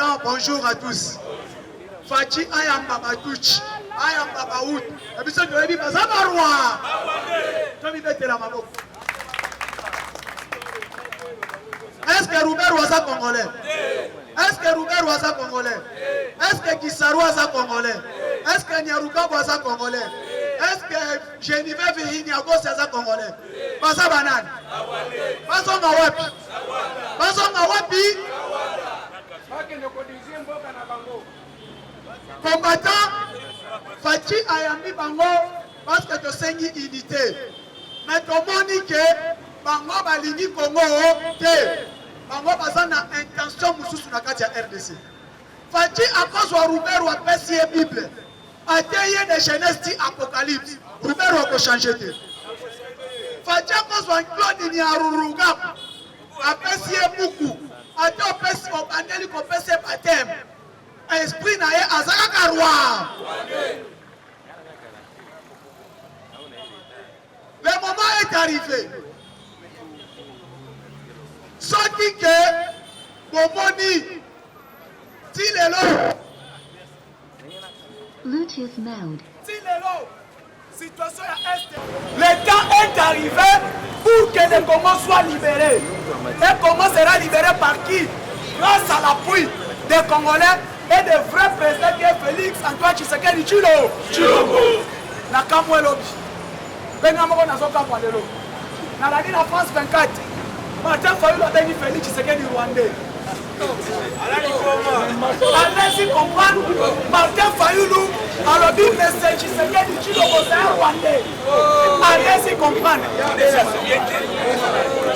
Président, bonjour à tous. Fachi Ayamba Matouch, Ayamba Baout, et puis ça nous dit Bazabarwa. Est-ce que Robert Ouaza congolais? Est-ce que Robert Ouaza congolais? Est-ce que Kisaro Ouaza congolais? Est-ce que Nyaruka Ouaza congolais? Est-ce que Geneviève Vihiniago Ouaza congolais? Baza Banane. Baza Mawapi. Baza Mawapi. Combattant, Fachi Ayambi Bango, parce que tu sais une unité. Mais tu m'as dit que Bango Balini Congo, Bango Bazana intention Moussou na kati ya RDC. Fachi à cause de Robert ou à Pessie Bible, a déyé de Genèse dit Apocalypse, Robert ou à changer. Fachi à cause de Claude Niarurugam, a Pessie beaucoup, a déyé au Pessie au Bandeli au Pessie Baptême. Esprit nae azaka karwa. Le moment est arrivé. Sorti que Bomoni Tilelo. Bluetooth mode. Tilelo. Situation à Est. Le temps est arrivé pour que le Congo soit libéré. Et Congo sera libéré par qui? Grâce à l'appui des Congolais et de vrais présidents qui est Félix Antoine Tshisekedi Tshilombo. Na kamwe lobi. Benga moko na zoka kwa lelo. Na la na France 24. Martin Fayulu a dit Félix Tshisekedi Rwandais. Allez-y comprendre. Martin Fayulu a dit Monsieur Tshisekedi Tshilombo c'est un Rwandais. Allez-y comprendre.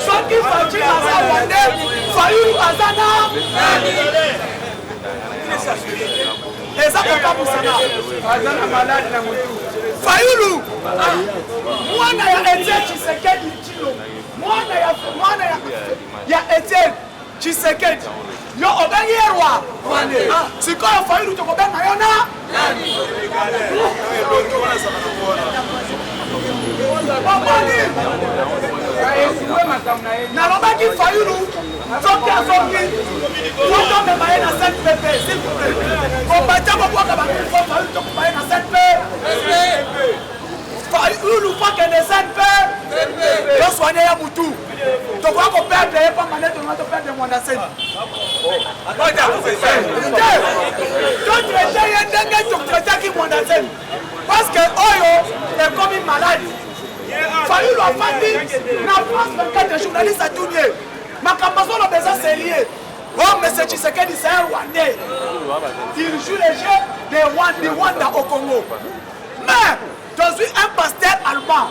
Ceux qui font dire à Rwandais, Fayulu Azana. Et ça peut pas vous Fayulu, moi na ya Etienne Tshisekedi Tshilombo, moi na ya Etienne Tshisekedi, yo obengi roi, si quoi Fayulu to kobenga yo na? Nalobaki Fayulu, Zoki Azongi, Foto de Maïna 7PP, s'il vous plaît. Combattant mon bois Kabaki, Fayulu to Maïna 7PP. Fayulu faut que les 7PP, yo soigné ya Moutou. Donc on va perdre, pas manette, on va perdre de mon assiette. Donc tu es qui mon assiette. Parce que Oyo est comme une maladie. Fayulu a fait na France 24 journalistes à Tounier. Makambazo le besoin c'est lié. Oh, mais c'est Tshisekedi, c'est un Rwandais. Il joue les jeux de Rwanda au Congo. Mais je suis un pasteur allemand.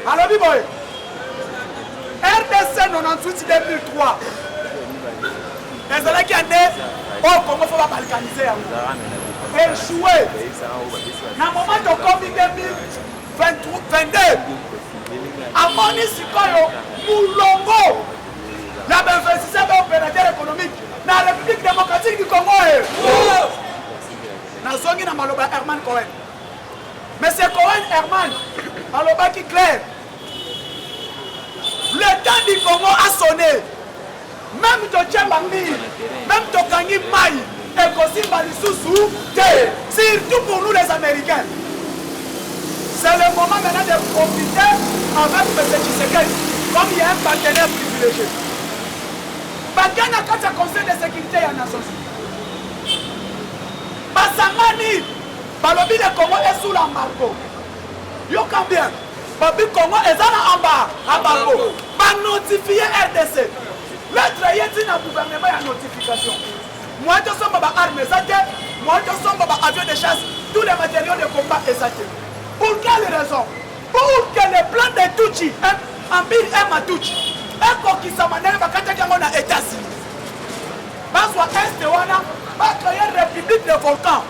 Alors, Biboy, RDC 98-2003. Les gens qui ont dit, oh, Congo, il faut pas balkaniser. Échoué. Dans le moment de Covid 2022, à Monisikoyo, Moulongo, il y a investisseur opérateur économique dans la République démocratique du Congo. Dans la zone de Maloba Herman Cohen. Mais c'est Cohen Herman, Maloba qui clair. Le temps du Congo a sonné. Même Tchambambi, même Tokangi Maï, et Kossi Balisusu, surtout pour nous les Américains. C'est le moment maintenant de profiter avec M. Tshisekedi, comme il y a un partenaire privilégié. Bakana quand il y a conseil de sécurité en Nations Unies. Basangani, Balobi le Congo est sous l'embargo. Yo combien? Babi Congo est dans l'embargo. Ba notifier RDC. L'autre yéti na gouvernement ya notification. Moi je sommes ba armes zate, moi je sommes ba avions de chasse, tous les matériaux de combat exactés. Pour quelle raison? Pour que le plan de Tuchi, Ambir et Matuchi, et pour qu'ils s'en manèrent à Katakamona États-Unis. Parce que Est Wana va créer une république de volcans.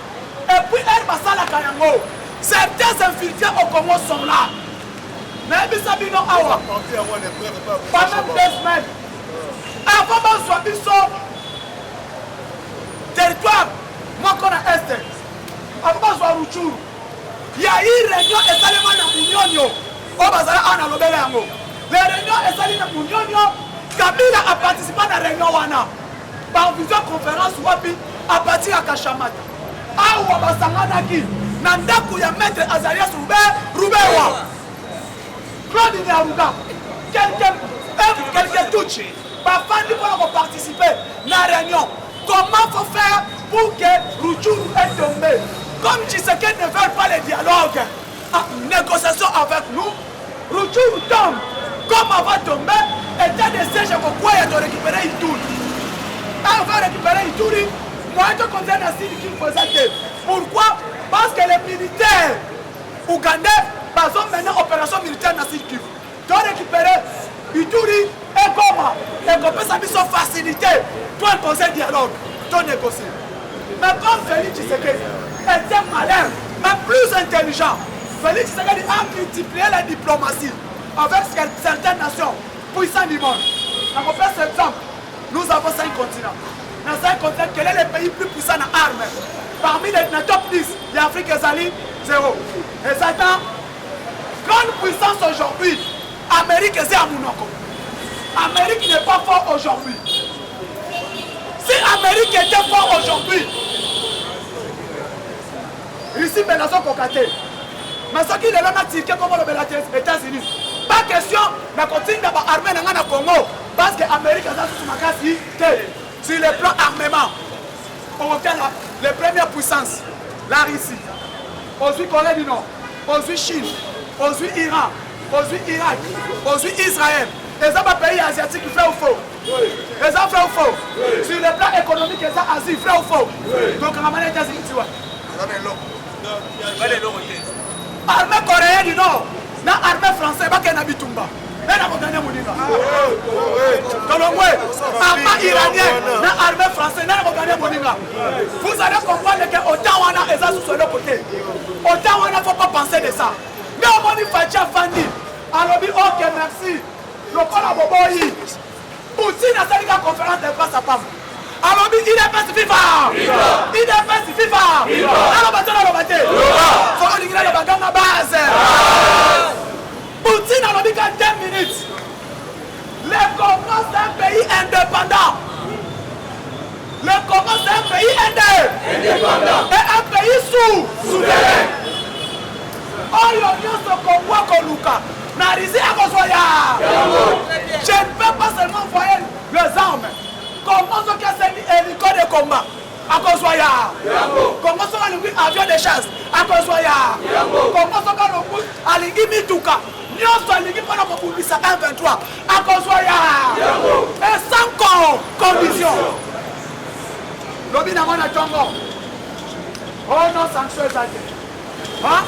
Et puis El Basala Kayango. Certains infiltrés au Congo sont là. Mais Bissabino Awa. Pendant 2 semaines. Avant de soit territoire, moi qu'on a Est. Avant de soit Ruchuru. Il y a eu une réunion et seulement dans Mounion. Au Bazara, on a l'obéi. Les réunions et seulement dans Mounion. Kabila a participé à la réunion wana par visioconférence wapi à partir à Kachamata awa basanganaki na ndako ya maître Azarias Rubewa Claude Nyaruga quelques touches bafandi pour participer à la réunion. Comment faut faire pour que Rutshuru est tombé? Comme Tshisekedi ne veut pas le dialogue, négociation avec nous, Rutshuru tombe. Comme avant tomber, état de siège à quoi il a récupéré Ituri. On va récupérer Ituri, moi je considère la Sud qui faisait. Pourquoi? Parce que les militaires ougandais ont maintenant opération militaire dans Sud Kivu. Donc récupérer Ituri et comment? Et qu'on peut s'amuser facilité pour imposer dialogue, pour négocier. Mais comme Félix Tshisekedi était malin, mais plus intelligent, Félix Tshisekedi a multiplié la diplomatie avec certaines nations puissantes du monde. On peut faire cet exemple. Nous avons 5 continents. Dans 5 continents, quel est le pays plus puissant en armes? Parmi les top 10, l'Afrique est allée 0. Et Satan, grande puissance aujourd'hui, Amérique est à Monaco. Amérique n'est pas fort aujourd'hui. Si Amérique était fort aujourd'hui, Russie mais la zone cocaté. Mais ce qui est là, c'est comme les États-Unis. Pas question de continuer à armer dans le Congo. Parce que l'Amérique a sous ma casse sur le plan armement. On obtient les premières puissances. La Russie, aujourd'hui Corée du Nord, aujourd'hui Chine, aujourd'hui Iran, aujourd'hui Irak, aujourd'hui Israël. Les pays asiatiques qui font faux. Les gens font faux. Sur le plan économique, les gens asiatiques font faux. Donc, on a les États-Unis, tu vois. Armée coréenne du Nord, l'armée française, pas qu'elle habite Tumba. Armée iranienne, l'armée française, vous allez comprendre que autant on a les sur le côté. Autant on ne faut pas penser de ça. Mais on dit Fatia Fandi. Alors, ok, merci. Le Boboyi. Poutine a fait une conférence de presse à Pam. Alors, il est pas FIFA. Il est pas FIFA. Alors, faut qu'on dise le bagage à base. Poutine a dit qu'en 2 minutes, le Congo c'est un pays indépendant. Le Congo c'est un pays indépendant. Et un pays souverain. Oh, il y a ce Congo Koluka. Je ne peux pas seulement envoyer les armes. Comment ce que c'est hélico de combat à Kosoya? Comment ce que c'est avion de chasse à Kosoya? Comment ce que c'est Alingi Mituka? Nous sommes Alingi pendant que vous dites 1-23 à Kosoya. Et sans condition. L'objet n'a pas Congo. Oh non, sanction est hein?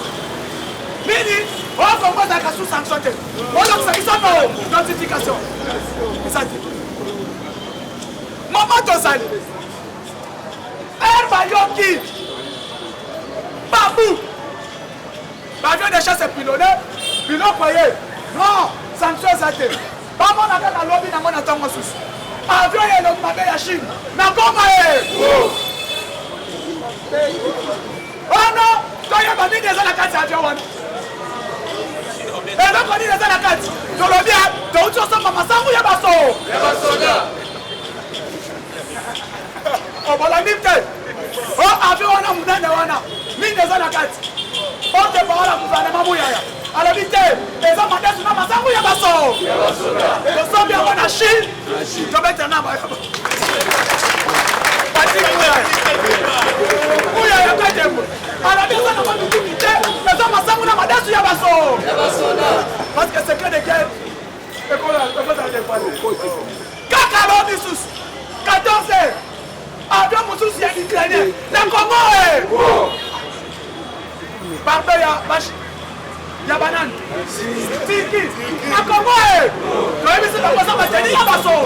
Mini, on va faire sous sanction. On a fait une notification. Maman Tosali. Herbayoki. Babou. L'avion de chasse est pilonné. Pilon croyé. Non, sanction est Maman n'a pas la lobby dans mon attente sous. Avion est le mabe ya Chine. Na Goma oh non, toi il y a pas dit des alakati avion wana. Et là, on dit les alakati. Je le dis, tu as autre chose, maman, ça ou y'a soda. Oh, bon, la mime, oh, avion, on a moudane, on a mine des alakati. Oh, t'es pas là, gouvernement, mouyaya. Alors, vite, les hommes ont dit, maman, ça ou y'a soda. Le sang bien, on a Chine. Je vais te dire, mouyaya, quoi, t'es mou. Alors, bien, ça n'a pas d'utilité. Les hommes ont dit, maman, ça ou y'a soda. Parce que c'est que des guerres. Kakalo Missus 14 avion Moussous il y a des Ukrainiens. La Congo est Barbe ya banane. Tiki. La Congo est. Tu as vu ce que ça va tenir à Basso.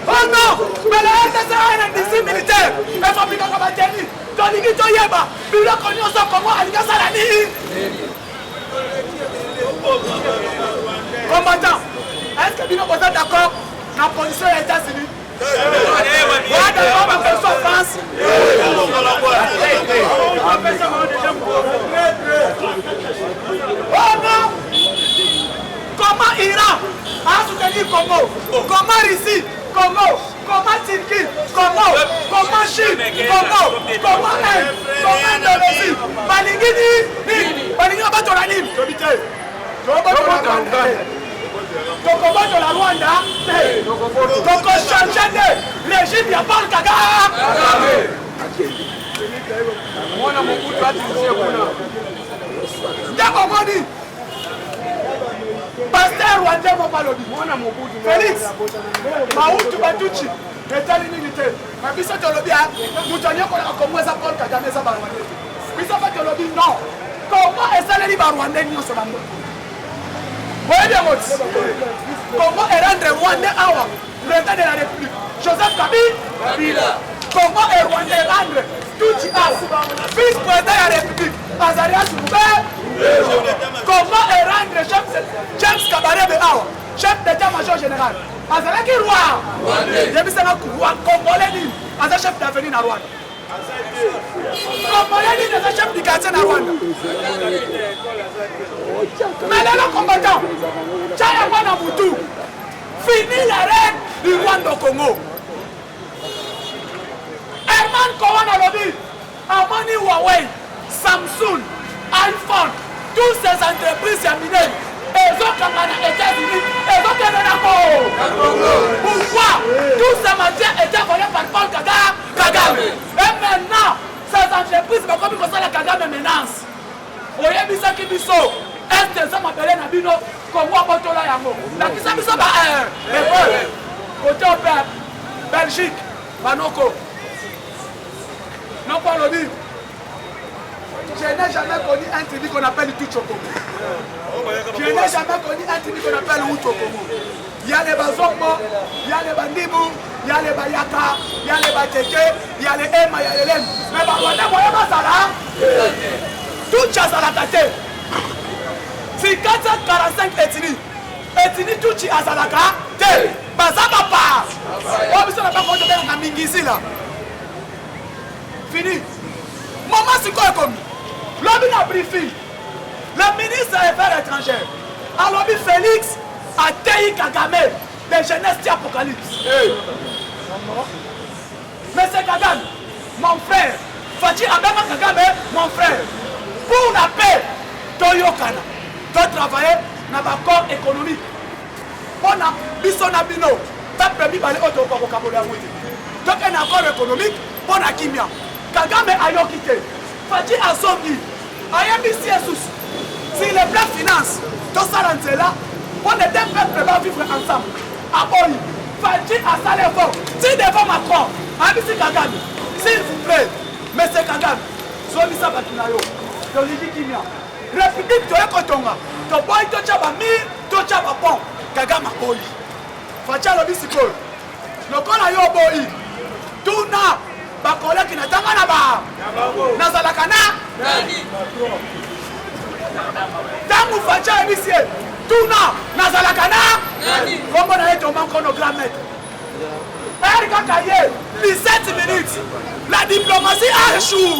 Oh non. Mais la RDC a un indice militaire. Elle va piquer comme un tennis. Tony Gitoyeba. Puis là, qu'on y a ça comment Aliga Salani. Combattant, est-ce que Bino vous êtes d'accord dans la position des États-Unis? Vous êtes d'accord dans la position de France? Oh non! Comment Congo, comment Turquie, Congo, comment Chine, Congo, comment Inde, comment Indonésie, Balingini, Balingini Batolanim, Congo de la Rwanda, Congo changer de régime, il n'y a pas le Kagame. Diakomoni, Pasteur Rwanda Mopalobi, Félix, Maoutou Batuchi, Netalinité, Mabissa Tolobia, Moutanio Komoza Paul Kagame Zabarwande. Bissa Tolobi, non. Comment est-ce que les Barwandais nous sommes? Voyez bien, comment est rendre Rwanda Awa, président de la République, Joseph Kabila. Comment est Rwanda rendre Tuchi Awa, vice-président de la République, Azaria Soubé. Comment est rendre James Kabarebe Awa, chef d'état-major général, Azaraki Roi. Yebisana Roi, Congolais dit, Azar chef d'avenir à Rwanda. Congolais dit, Azar chef du quartier à Rwanda. Mais les combattants, Tchaya Manabutu, fini la reine du Rwanda au Congo. Herman Kowana Lobby, Amani Huawei, Samsung, iPhone, toutes ces entreprises terminées, elles ont campagne aux États-Unis, elles ont gagné la Congo. Pourquoi tous ces matières étaient volées par Paul Kagame? Et maintenant, ces entreprises, comme ils la Kagame menace. Voyez, Bisa Kibiso. Est-ce que ça m'appelle Nabino comme moi, Botola Yango? La qui ça, Bisa, côté au père, Belgique, Manoko. Non, pas le dire. Je n'ai jamais connu un tribu qu'on appelle Tuchokomo. Je n'ai jamais connu un tribu qu'on appelle Uchokomo. Il y a les Bazombo, il y a les Bandibou, il y a les Bayaka, il y a les Bateke, il y a les Ema, il y a les Lem. Mais Barwanda, voyez pas ça là? Tout ça à la tête. Si 445 ethnies Tuchi Azalaka, Bazaba pas. On ne pas compter dans Mingisi là. Fini. Maman, c'est quoi comme l'homme a briefé. Le ministre des Affaires étrangères, alors Félix a taillé Kagame de jeunesse d'Apocalypse. Mais c'est Kagame, mon frère. Fati Abema Kagame, mon frère. Pour la paix, Toyokana. Doit travailler dans le corps économique. On a Bissona Bino. T'as permis d'aller au vocabulaire. Donc un accord économique pour la Kimia. Kagame a yokité. Fati a songi. Ayami Jesus. Si les plans finance, tout ça là, on est deux peuples va vivre ensemble. À Boyi, Fati a salé fort. Si devant Macron, Abisi Kagame, s'il vous plaît, M. Kagame, Zolisa Batinayo, Dolidi Kimia, République de Ekotonga, to boy to chaba mi, to chaba pont, Kagame a Boyi. Fati a l'obisi kol. Le kol a yo Boyi. Tout na, bakole qui n'attend na ba. Nazalakana. Tangu Facha Ebisie, Tuna, Nazalakana, comment on a été au manque nos grands-mères. Erika Kaye, 17 minutes. La diplomatie a échoué.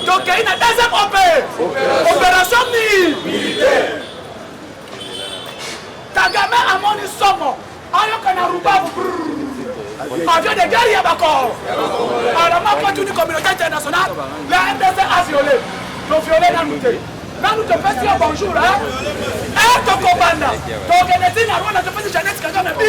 Donc il y a une deuxième opération militaire. Kagame a mon somme. Ayokana Rubavu. Avion de guerre, il y a d'accord. Alors, ma toute une communauté internationale, la MDC a violé. Donc, violé la lutte. Nous te faisons bonjour, hein? Et ton commandant, ton organisé n'a rien à te faire de Jeannette Kagame. Oui!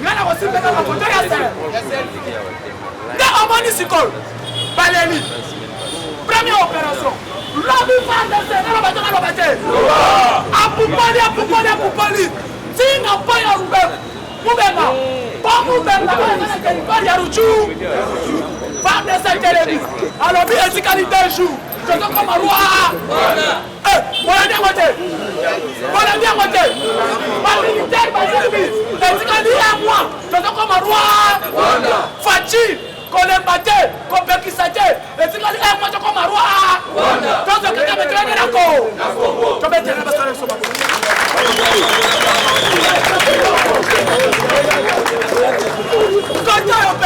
Rien à aussi mettre la photo, il y a ça. Baléli. Première opération. L'homme va descendre, Apoupoli. Si n'a pas un Roubaix, Moubema. Pas Moubema, il y a Rouchou. Pas de cette télévision. Alors, il y a des qualités de jour. Je suis comme un roi. Voilà bien côté. Voilà bien côté. Ma militaire, ma service. Et tu as dit à moi, je suis comme un roi. Fachi. Kolembate, Kopekisate, et tu as dit à moi, je suis comme un roi. Donc, je vais te mettre la co. Je vais te mettre la co.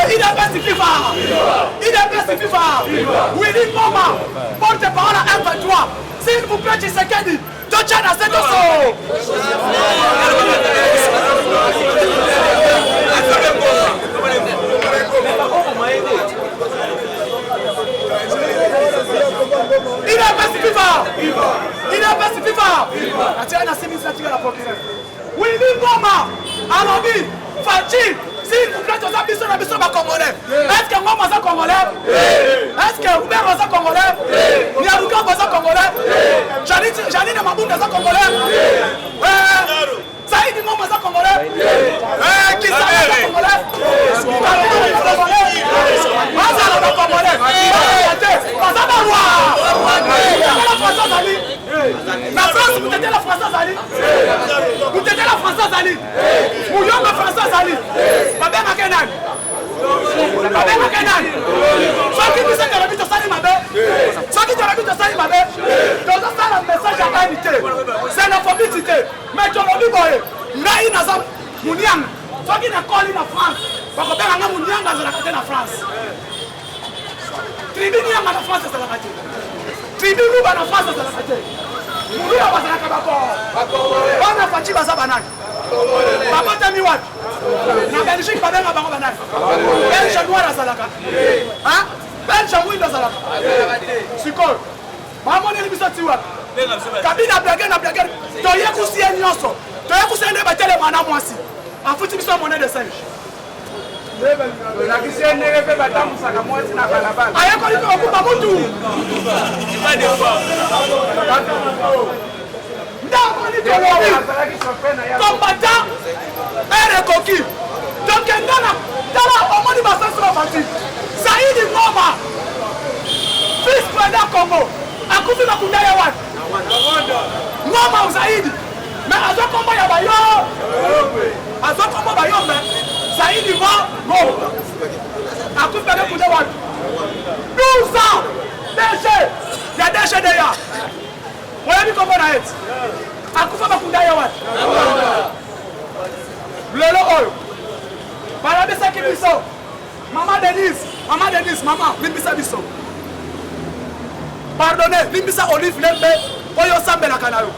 Il est best FIFA. Il est best FIFA. Willy Moma, porte-parole à 1-23. S'il vous plaît, Tshisekedi. Tochana, c'est tout ça. Il est pacifique. Il est pacifique. Attirer la sémise, attirer la procureur. Oui, Ngoma. Alors, Fachi. S'il vous plaît, tu as besoin de Congolais. Est-ce que Ngoma est Congolais? Est-ce que Hubert est Congolais? Niaruka est Congolais? Janine Maboum est Congolais? Saïd Ngoma est Congolais? Kissa est Congolais? La France, vous t'aidez la Française Ali. Vous t'aidez la Française Ali. Vous y'en la Française Ali. Babé Makenan. Babé Makenan. Ceux qui disent que la vie de Sali Mabé. Ceux qui disent que la vie de Sali Mabé. Donc ça, le message à l'unité. C'est la famille. Mais tu l'as vu, boy. Naï Nazam. Mouniang. Ceux qui n'ont pas la France. Parce que bien, Mouniang dans la côté de la France. Tribu Niang dans la France, c'est la côté. Tribu Louba dans la France, c'est la côté. Mourir à Bazalaka Bako. On a Fachi Bazabanak. Papa Tamiwat. Na Belgique, Papa Banak. Belge noir à Zalaka. Hein? Belge oui dans Zalaka. Sikol. Maman est l'émission Tiwat. Kabina Blague, na Blague. Toye Koussi et Nyonso. Toye Koussi et Nebaté les Mana Moissi. En foot, ils sont monnaie de singe. La question n'est pas de temps, ça va moi, c'est la balle. Aïe, quand il faut couper mon tour. Combattant et coquille. Donc, dans la Omani Bassan sur la partie, Saïd Ngoma, vice-président Congo, a coupé la Kounda Yawan. Ngoma ou Saïd, mais à ce combat, il y a Bayo. À ce combat, Bayo, mais Saïd Ngoma, non. A coupé la Kounda Yawan. 12 ans, déchets, il y a déchets derrière. Vous avez vu comment on a été? Akufa bakunda yawan. Lelo oyo. Bala besa kibiso. Maman Denise, maman, limbisa biso. Pardonnez, limbisa Olive Lembe, oyo sambe la kanayo.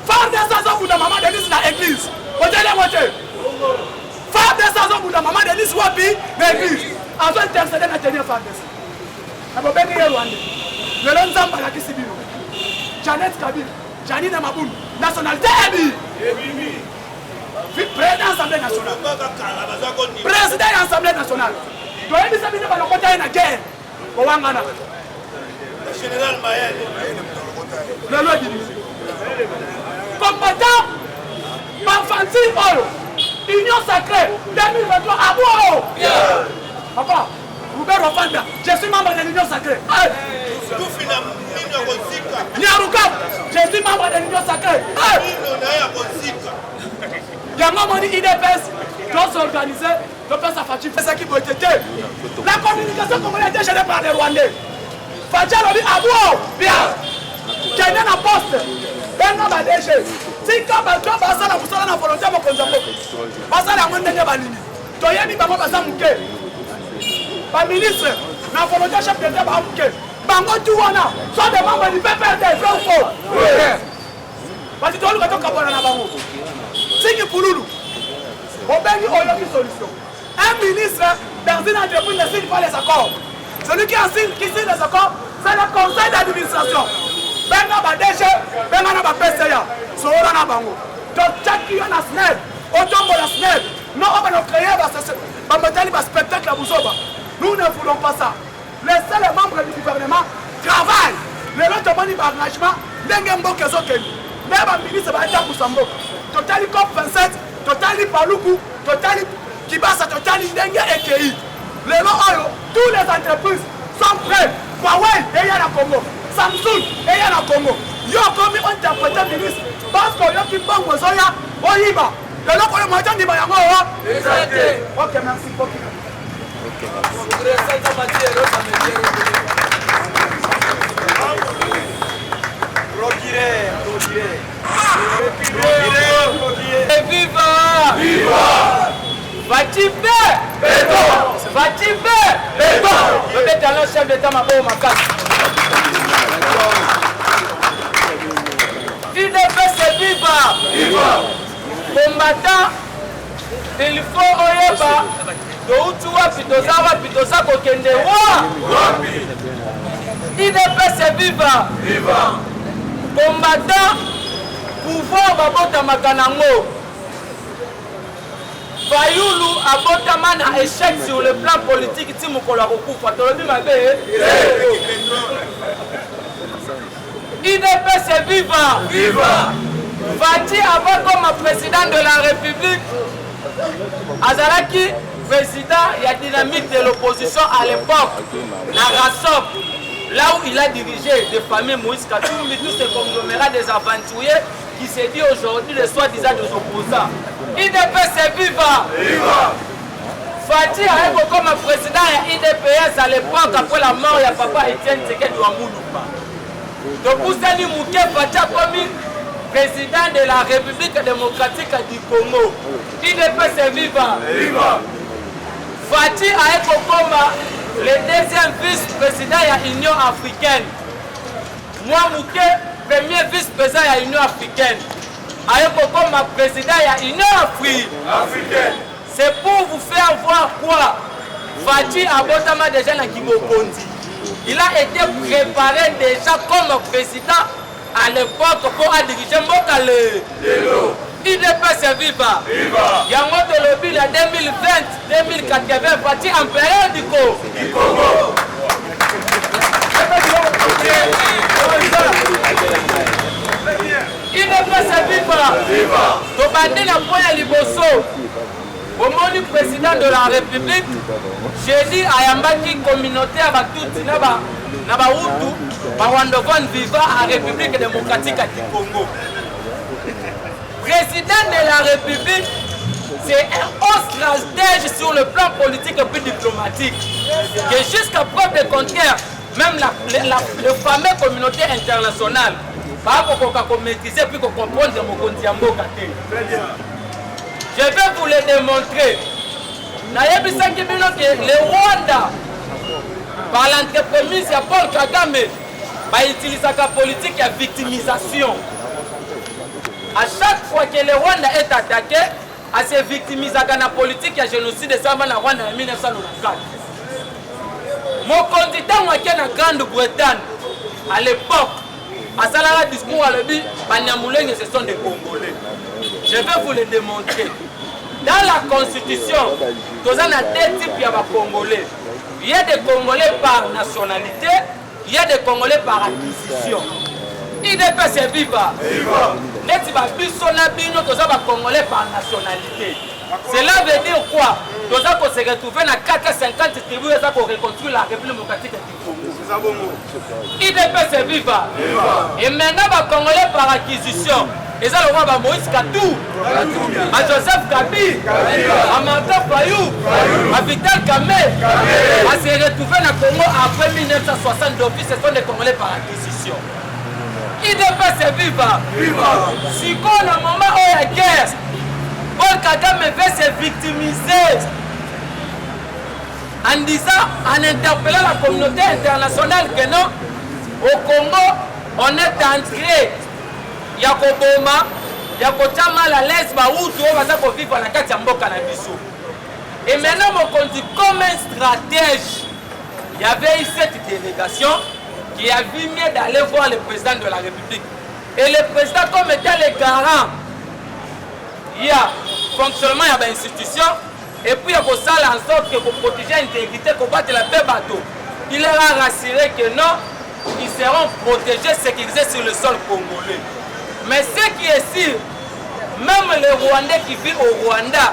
Faire des saisons pour maman Denise na église. Otele moté. Faire des saisons pour maman Denise wapi na église. Azo intercéder na tenir faire des. Abobeki Rwanda. Lelo nzamba la kisibiro. Janet Kabir, Janine Maboum, nationalité Ebi. Président de l'Assemblée nationale. Président de l'Assemblée nationale. Donc, il s'agit de la guerre. Général Mayel. Le loi du combattant, Banfanti Oro, Union sacrée, 2023, à Bouro. Papa, Robert Rofanda, je suis membre de l'Union sacrée. Niaruka, je suis membre de l'Union sacrée. Yangamoni IDPS doit s'organiser, doit faire sa fatigue, faire ce qui peut être. La communication congolaise est gérée par les Rwandais. Fatia lobby à bout, bien. Kenya na poste, benga ba déchet. Si quand ba doit passer la poussée na volonté mo konzambo. Passer la monde ndenge balini. Toyebi bango basa muke. Ba ministre na volonté chef d'État ba muke. Bango tu wana, soit des membres du PPRD, frère faux. Parce que tu as kabona na bango. Singi Pouloulou, au Béni, on a une solution. Un ministre dans une entreprise ne signe pas les accords. Celui qui signe les accords, c'est le conseil d'administration. Benga Badéche, Benga Naba PCA, Sora Nabango. Donc, chaque qui a un SNED, autant que la SNED, non, on va nous créer un spectacle à Boussoba. Nous ne voulons pas ça. Laissez les membres du gouvernement travailler. Les autres demandent un engagement, Nengembo Kezokeni. Même un ministre va être à Boussambo. Totali COP27, Totali Paluku, Totali Kibasa, Totali Dengue et Kei. Les lois, toutes les entreprises sont prêtes. Huawei, et il y a la Congo. Samsung, et il y a la Congo. Yo, comme on interprète le ministre, parce que yo qui banque aux Oya, Oyiba. Les lois, le matin, dit Bayango. Ok, merci beaucoup. Et viva! Viva! Va-t-il faire? Béton! Va-t-il faire? Béton! Le talent chef d'État m'a pas au macaque. IDPS viva! Combattant, il faut oyeba doutu wapi toza kokende wa IDPS viva! Combattant, pouvoir babotamaka nango. Fayulu abotama na échec sur le plan politique ti mokolo akokufa tolobi mabe. IDPS viva! Fati avant comme président de la République, Azalaki, président, il y a dynamique de l'opposition à l'époque, la RASOP, là où il a dirigé des familles Moïse Katumbi, tous ces conglomérats des aventuriers qui s'est dit aujourd'hui les soi-disant des opposants. IDPS viva! Fati a comme président de IDPS à l'époque après la mort de papa Etienne Tshisekedi Tshilombo. Donc vous savez, Mouké Fati a commis président de la République démocratique du Congo. IDPS viva! Fati a comme le deuxième vice-président de l'Union africaine. Moi, Mouké, premier vice-président de l'Union africaine. Comme président de l'Union africaine. C'est pour vous faire voir quoi Fati a botama déjà dans Kimokondi. Il a été préparé déjà comme président à l'époque pour diriger Mbokale. IDPS viva! Yango de lobby en 2020-2080, Fati empereur du Congo. IDPS viva! Tobandi na point liboso. Au moment du président de la République, j'ai dit à Yambaki communauté à Batouti, na Baoutou, Bawandovon vivant à la République démocratique du Congo. Président de la République, c'est un haut stratège sur le plan politique et puis diplomatique. Que jusqu'à preuve de contraire, même la fameuse communauté internationale, pour maîtriser puis comprendre Mokondi Mboka. Je vais vous le démontrer. Le Rwanda, par l'entremise de Paul Kagame, utilise la politique de victimisation. À chaque fois que le Rwanda est attaqué, à se victimiser dans la politique de génocide de Rwanda en 1994. Mon candidat est en Grande-Bretagne, à l'époque, à Salara discours à l'objet, ce sont des Congolais. Je vais vous le démontrer. Dans la constitution, nous avons deux types de Congolais. Il y a des Congolais par nationalité, il y a des Congolais par acquisition. IDPS viva! Net Babisonabino, nous avons des Congolais par nationalité. Cela veut dire quoi? Nous avons se retrouver dans 450 tribus pour reconstruire la République démocratique du Congo. IDPS viva! Et maintenant, les Congolais par acquisition. Et ça, le roi Moïse Katou, à Joseph Kabi, à Martin Fayou, à Vital Kamé, à se retrouver dans le Congo après 1960 d'office, ce sont des Congolais par acquisition. IDPS viva! Si on a un moment où il y a guerre, Paul Kagame veut se victimiser en disant, en interpellant la communauté internationale que non, au Congo, on est entré. Il y a Koboma, il y a Kochama, la laisse, Baoutou, on va vivre la carte Mboka na biso. Et maintenant, on dit comme un stratège, il y avait eu cette délégation qui a vu mieux d'aller voir le président de la République. Et le président, comme étant le garant, il y a fonctionnement, il y a une institution, et puis il y a en sorte que pour protéger l'intégrité, combattre la paix bateau. Il leur a rassuré que non, ils seront protégés, sécurisés sur le sol congolais. Mais ce qui est sûr, même les Rwandais qui vivent au Rwanda,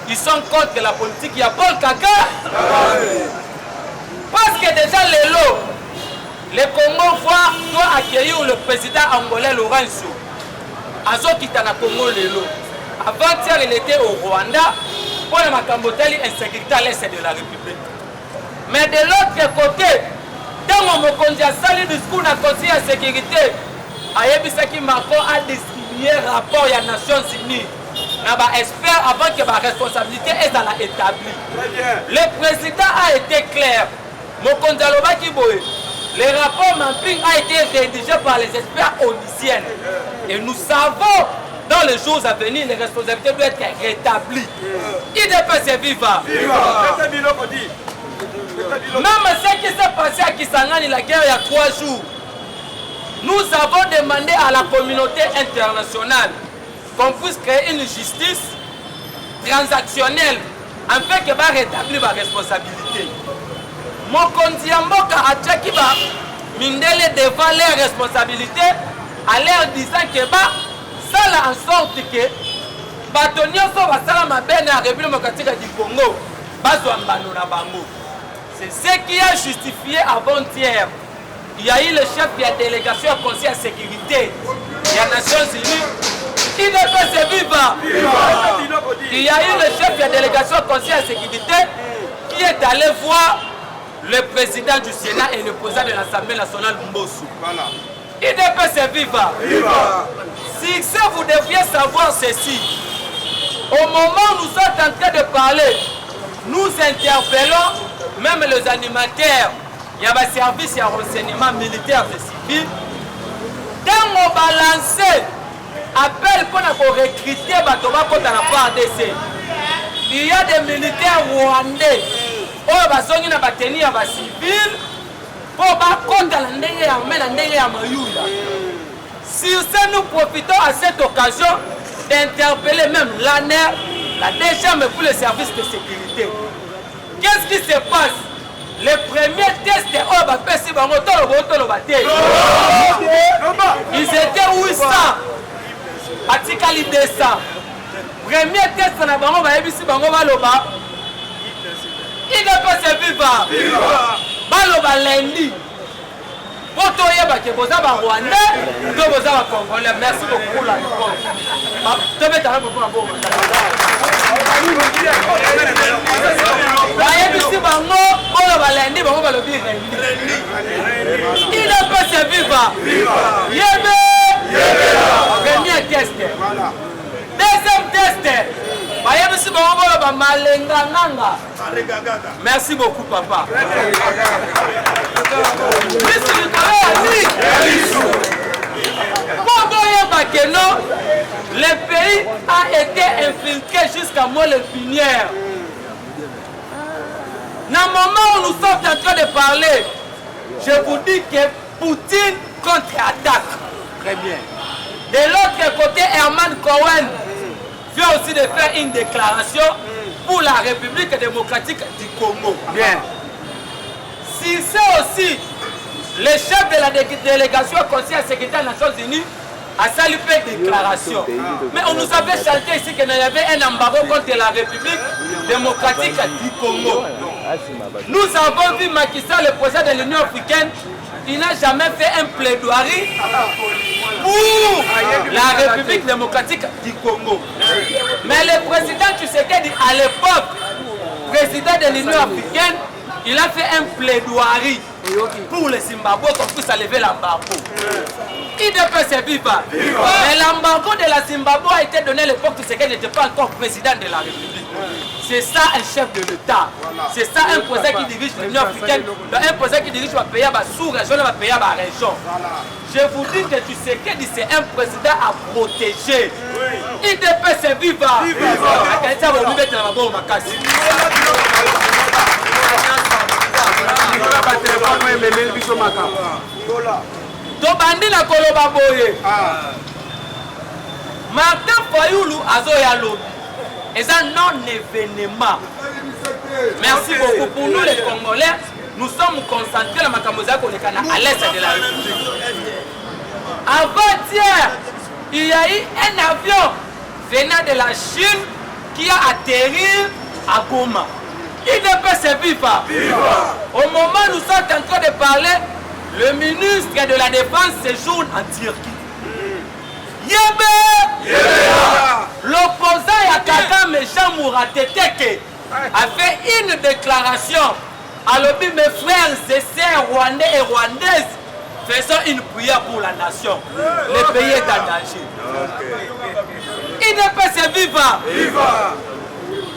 ils sont contre la politique. Il y a Paul Kagame. Parce que déjà les lots, le Congo doit accueillir le président angolais Lorenzo. Azo Kitana Congo les lots. Avant-hier, il était au Rwanda pour le Makamboteli insécurité à l'est de la République. Mais de l'autre côté, dans mon conduit à salir discours de conseil à sécurité, Ayebisaki Macron a distribué rapport à la Nations Unies. Espère avant que ma responsabilité est dans la établie. Le président a été clair. Le Le rapport Mapping a été rédigé par les experts onisiennes. Et nous savons, dans les jours à venir, les responsabilités doivent être rétablies. IDPS est vivant. Même ce qui s'est passé à Kisangani, la guerre il y a 3 jours, nous avons demandé à la communauté internationale qu'on puisse créer une justice transactionnelle afin que va rétablir ma responsabilité. Mokonzi ya mboka atchaki ba mindele devant leurs responsabilités en leur disant que ba sala en sorte que bato nyonso basala mabe na République démocratique du Congo bazwa mbano na bango. C'est ce qui a justifié avant-hier. Il y a eu le chef de la délégation au Conseil de sécurité des Nations Unies. Il ne peut se vivre. Il y a eu le chef de la délégation au Conseil de sécurité qui est allé voir le président du Sénat et le président de l'Assemblée nationale Mbossou. Il ne peut se vivre. Si vous deviez savoir ceci, au moment où nous sommes en train de parler, nous interpellons même les animateurs. Il y a un service de renseignement militaire et civil. Quand on va lancer appel pour recruter Batoba contre la part d'essai, il y a des militaires rwandais qui sont tenus à civil pour contre la ndenge ya mayula. Sur ce, nous profitons à cette occasion d'interpeller même l'ANER, la DGM pour le service de sécurité. Qu'est-ce qui se passe? Les premiers tests, ils étaient 800. Atikali 200. Premier test, il ne peut se vivre. Baloba lundi. Merci beaucoup pour la réponse. Il ne peut se vivre. Premier test. Deuxième test. Merci beaucoup, papa. Le pays a été infiltré jusqu'à Montpellier. Dans le moment où nous sommes en train de parler, je vous dis que Poutine contre-attaque. Très bien. De l'autre côté, Herman Cohen vient aussi de faire une déclaration pour la République démocratique du Congo. Bien. Si c'est aussi le chef de la délégation au Conseil de sécurité des Nations Unies a salué une déclaration. Mais on nous avait chanté ici qu'il y avait un embargo contre la République démocratique du Congo. Nous avons vu Macky Sall, le président de l'Union africaine, il n'a jamais fait un plaidoirie pour la République démocratique du Congo. Mais le président Tshisekedi, à l'époque, président de l'Union africaine, il a fait un plaidoirie pour le Zimbabwe qu'on puisse lever l'embargo. Il devait se vivre. Mais l'embargo de la Zimbabwe a été donné à l'époque où Tshisekedi n'était pas encore président de la République. C'est ça un chef de l'État. C'est ça un président qui dirige l'Union africaine. Un président qui dirige le pays sous-région, le pays à région. Je vous dis que Tshisekedi c'est un président à protéger. Il devait se vivre. Tobandi na koloba boye. Martin Fayoulou azoya lobi. Et ça non-événement. Merci beaucoup pour nous les Congolais. Nous sommes concentrés dans Makamoza à l'est de la République. Avant-hier, il y a eu un avion venant de la Chine qui a atterri à Goma. Il ne peut se vivre. Au moment où nous sommes en train de parler, le ministre de la Défense séjourne en Turquie. L'opposant Yakaka Méchant Mourateteke a fait une déclaration. Alors, mes frères et sœurs rwandais et rwandaises, faisons une prière pour la nation. Le pays est en danger. Il ne peut se vivre.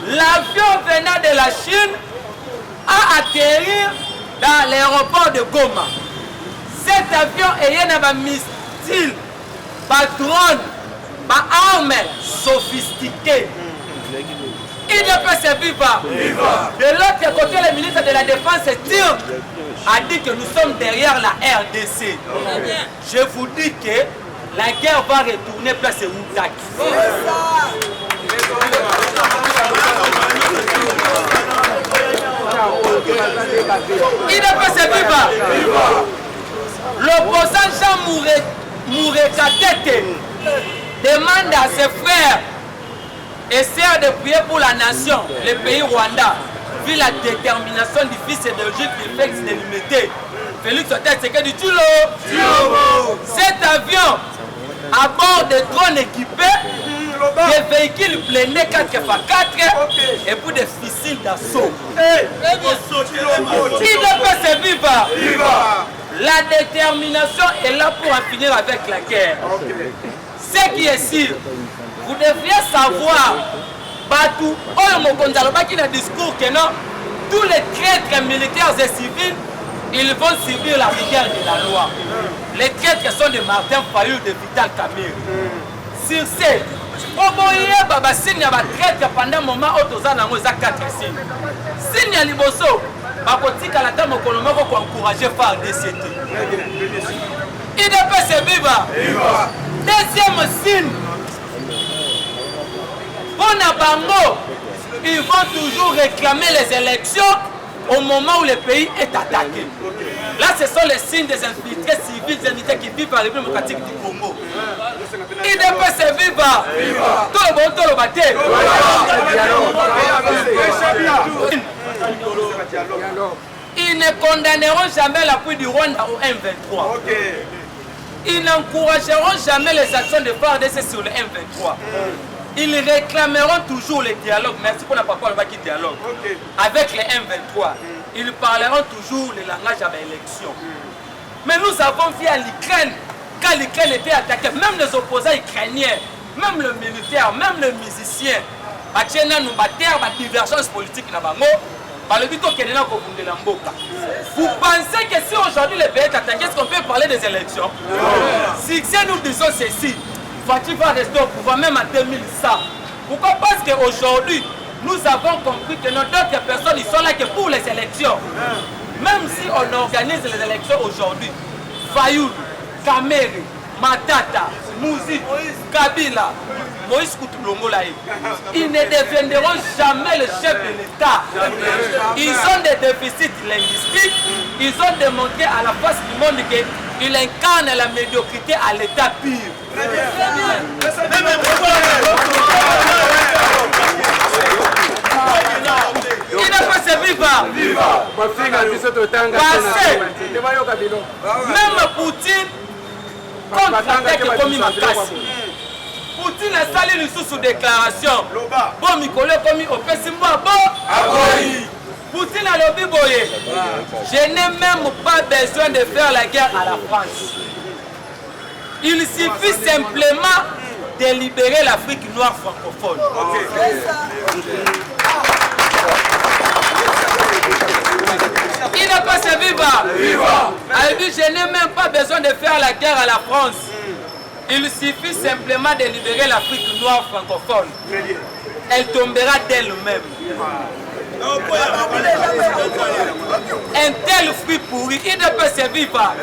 L'avion venant de la Chine a atterri dans l'aéroport de Goma. Cet avion est un missile, pas drone, pas arme sophistiquée. Il ne peut se vivre. De l'autre côté, le ministre de la Défense turc a dit que nous sommes derrière la RDC. Je vous dis que la guerre va retourner place Outak. Il ne peut se vivre. L'opposant Jean Mourekatete demande à ses frères et sœurs de prier pour la nation, le pays Rwanda, vu la détermination du fils et de Jules Félix de l'imité. Félix Tshisekedi Tshilombo. Cet avion, à bord de drones équipés, des véhicules blindés 4x4 et pour des missiles d'assaut. Il ne peut se vivre. La détermination est là pour en finir avec la guerre. Ce qui est sûr, vous devriez savoir, Batou, qui a un discours que non, tous les traîtres militaires et civils, ils vont subir la rigueur de la loi. Les traîtres sont de Martin Fayou, de Vital Kamerhe. Sur ce, Baba signe va traître pendant un moment où tous en ont 4 signes. Signe à Liboso, Bakotika la table pour encourager faire des CT. Il ne peut se vivre. Deuxième signe. Bango, ils vont toujours réclamer les élections au moment où le pays est attaqué. Là, ce sont les signes des infiltrés civils et unités qui vivent à la République démocratique du Congo. Il ne peut se vivre. Tout le monde, tout le matin. Ils ne condamneront jamais l'appui du Rwanda au M23. Ils n'encourageront jamais les actions de FARDC sur le M23. Ils réclameront toujours le dialogue. Merci pour la parole qui dialogue. Avec les M23. Ils parleront toujours le langage à l'élection. Mais nous avons vu à l'Ukraine, quand l'Ukraine était attaquée, même les opposants ukrainiens, même le militaire, même les musiciens, la divergence politique vous pensez que si aujourd'hui le pays est attaqué, est-ce qu'on peut parler des élections? Si nous disons ceci, Fatih va rester au pouvoir même en 2100. Pourquoi? Parce qu'aujourd'hui, nous avons compris que d'autres personnes ils sont là que pour les élections. Même si on organise les élections aujourd'hui, Fayoulou, Kamerhe, Matata, Mouzi, Kabila, Moïse Koutoulongolaï, ils ne deviendront jamais le chef de l'État. Ils ont des déficits linguistiques, ils ont démontré à la face du monde qu'ils incarnent la médiocrité à l'état pur. Il ne peut se vivre. Même Poutine contre-attaque comme Makassi. Poutine a sali sous déclaration. Bon, Mikolo comme au Pessimbo. Poutine a lobby boyé. Je n'ai même pas besoin de faire la guerre à la France. Il suffit simplement de libérer l'Afrique noire francophone. Il n'a pas se vivre. Elle dit, je n'ai même pas besoin de faire la guerre à la France. Il suffit simplement de libérer l'Afrique noire francophone. Elle tombera d'elle-même. Un tel fruit pourri, il ne peut se vivre.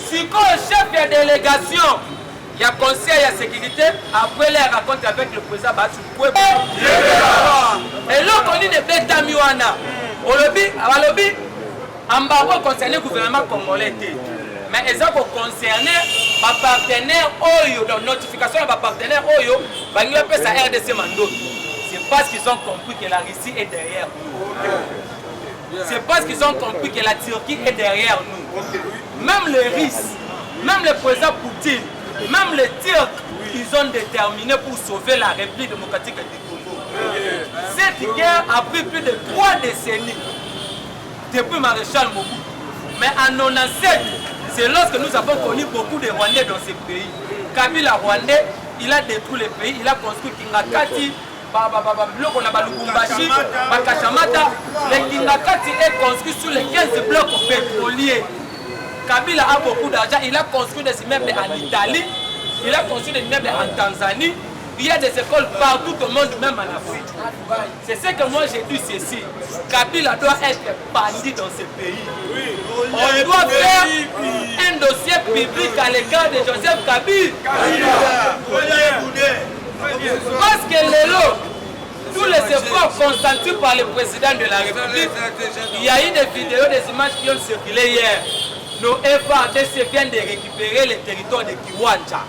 Si quand le chef de délégation, il y a conseil à sécurité, après les rencontres avec le président Bassou Koué. Et là, on dit de Beta Miwana. Au lobby, embargo concerne le gouvernement congolais. Mais ils ont concerné les partenaires Oyo, donc notification de partenaires Oyo, ils appellent ça RDC Mando. C'est parce qu'ils ont compris que la Russie est derrière nous. C'est parce qu'ils ont compris que la Turquie est derrière nous. Même les Russes, même le président Poutine, même les Turcs, ils ont déterminé pour sauver la République démocratique du Congo. Cette guerre a pris plus de 3 décennies depuis Maréchal Mobutu. Mais en 1997, c'est lorsque nous avons connu beaucoup de Rwandais dans ces pays. Kabila Rwandais, il a détruit les pays, il a construit Kingakati, Lubumbashi, Bakashamata. Le Kingakati est construit sur les 15 blocs pétroliers. Kabila a beaucoup d'argent, il a construit des immeubles en Italie, il a construit des immeubles en Tanzanie, il y a des écoles partout au monde, même en Afrique. C'est ce que moi j'ai dit ceci. Kabila doit être banni dans ce pays. On doit faire un dossier public à l'égard de Joseph Kabila. Parce que tous les efforts consentis par le président de la République, il y a eu des vidéos, des images qui ont circulé hier. Nos FARDC viennent de récupérer le territoire de Kiwanja.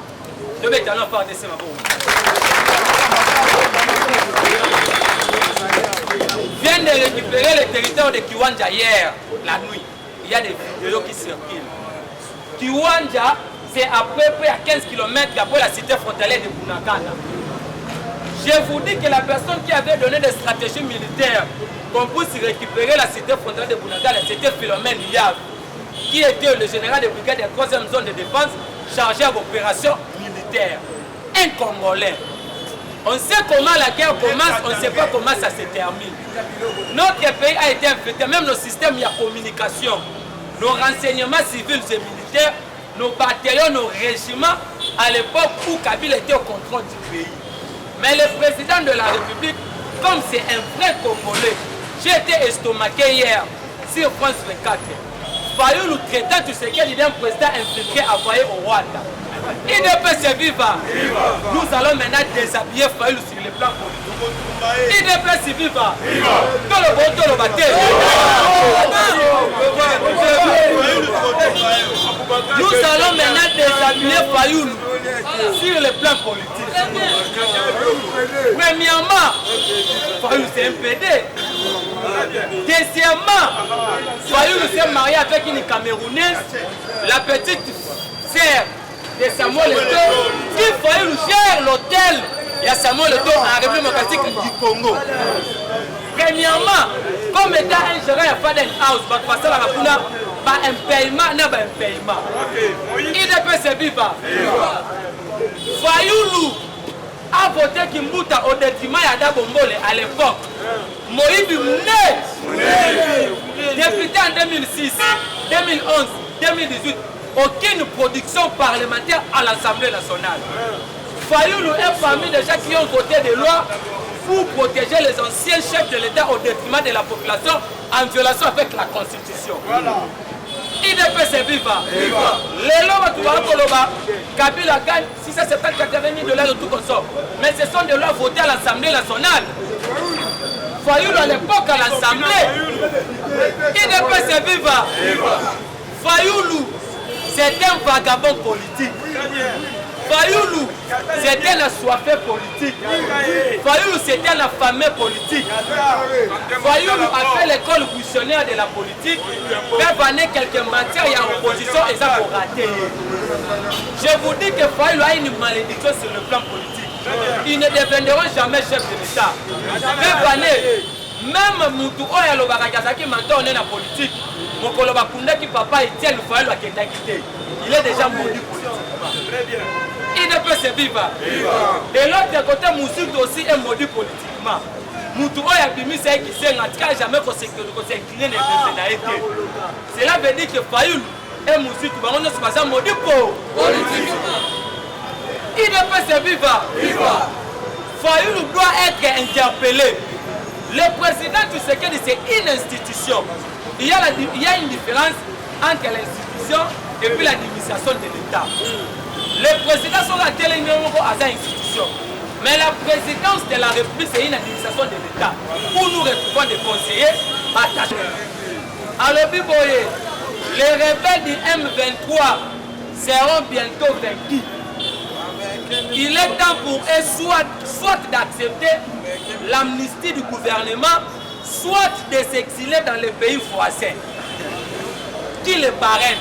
Je vais t'en faire des viennent de récupérer le territoire de Kiwanja hier, la nuit. Il y a des vidéos qui circulent. Kiwanja, c'est à peu près à 15 km après la cité frontalière de Bunagana. Je vous dis que la personne qui avait donné des stratégies militaires qu'on puisse récupérer la cité frontalière de Bunagana, c'était Philomène Yav, qui était le général de brigade de la 3e zone de défense chargé à l'opération militaire. Un Congolais. On sait comment la guerre commence, on ne sait pas comment ça se termine. Notre pays a été infecté, même nos systèmes de communication, nos renseignements civils et militaires, nos bataillons, nos régiments, à l'époque où Kabila était au contrôle du pays. Mais le président de la République, comme c'est un vrai Congolais, j'ai été estomaqué hier sur France 24. Fayoulou traitant tout ce qu'il est un président infiltré envoyé au Rwanda. IDPS viva. Nous allons maintenant déshabiller Fayoulou sur le plan politique. IDPS viva. Tout le bâté. Nous allons maintenant déshabiller Fayoulou sur le plan politique. Premièrement, Fayoulou c'est un PD. Deuxièmement, Fayoulou s'est marié avec une Camerounaise, la petite sœur de Samuel Eto'o, qui Fayoulou gère l'hôtel de Samuel Eto'o en République démocratique du Congo. Premièrement, comme étant un gérant à Faden House, un paiement, n'a pas un paiement. IDPS viva. Fayoulou a voté Kimbuta au détriment d'Ada Bombole à l'époque. Moïbi Mouné, député en 2006, 2011, 2018, aucune production parlementaire à l'Assemblée nationale. Fayoulou est parmi des gens qui ont voté des lois pour protéger les anciens chefs de l'État au détriment de la population en violation avec la Constitution. IDPS viva. Les lois tu vas Koloba, Kabila gagne 670 $, de tout consort. Mais ce sont des lois votées à l'Assemblée nationale. Fayoulou à l'époque à l'Assemblée. IDPS viva. Fayoulou, c'est un vagabond politique. Fayoulou, c'était un assoiffé politique. Fayoulou, c'était un affamé politique. Fayoulou a fait l'école buissonnière de la politique. Même année, quelques matières, il y a opposition et ça pour rater. Je vous dis que Fayoulou a une malédiction sur le plan politique. Ils ne deviendront jamais chef de l'État. Même année, même Moutou Oya Lobarakazaki, maintenant on est dans la politique. Mon Koloba Kunda qui papa Etienne Fayoulou a quitté. Il est déjà maudit politiquement. Très bien. IDPS viva. De l'autre côté, Moussou aussi est maudit politiquement. Moutou Oya Bimisa qui s'est en tout cas jamais incliné les été. Cela veut dire que Fayoulou et Moussou, on ne se passe maudit politiquement. IDPS viva. Fayoulou doit être interpellé. Le président du Tshisekedi, c'est une institution. Il y a une différence entre l'institution et puis l'administration de l'État. Le président sont à telle institution. Mais la présidence de la République, c'est une administration de l'État où nous retrouvons des conseillers attachés. Alors, Biboye, les rebelles du M23 seront bientôt vaincus. Il est temps pour eux soit d'accepter l'amnistie du gouvernement, soit de s'exiler dans les pays voisins. Qui les parraine?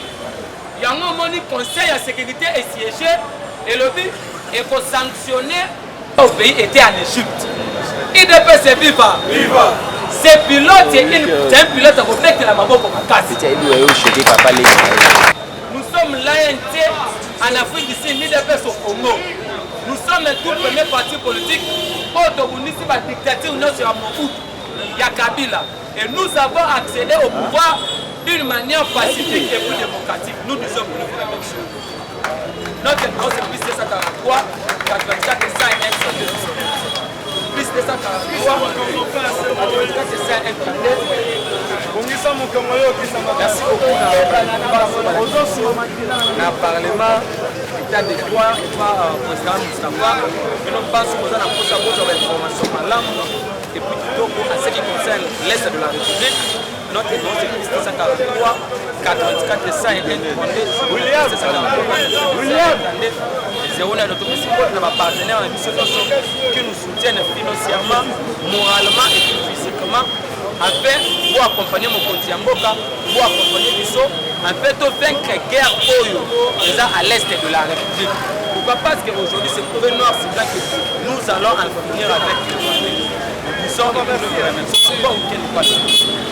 Il y a un moment où le Conseil de sécurité est siégé et le but est pour sanctionner au pays était en Égypte. IDPS viva. Ce pilote, c'est un pilote qui reflète la maman pour ma casse. Nous sommes l'ANT en Afrique du Sud, l'IDPS au Congo. Nous sommes le tout premier parti politique autobunisi par dictature sur Mobutu, Kabila. Et nous avons accédé au pouvoir d'une manière pacifique et plus démocratique. Nous disons pour nous faire l'élection. Notre numéro c'est plus 243 84 101 plus 243 84 Merci beaucoup. Na Parlement, état de droit, et pas président Moustapha, et nous pensons que nous avons une information malamu, et puis plutôt en ce qui concerne l'Est de la République, notre numéro c'est plus 243 84 101 William 09 notre support de nos partenaires qui nous soutiennent financièrement, moralement et physiquement afin pour accompagner mon compte Mboka, pour accompagner Bisso, en fait de vaincre la guerre déjà à l'est de la République. Pourquoi? Parce qu'aujourd'hui c'est prouvé noir, c'est là que nous allons en finir avec les Nous sommes vraiment, c'est pas auquel nous passons.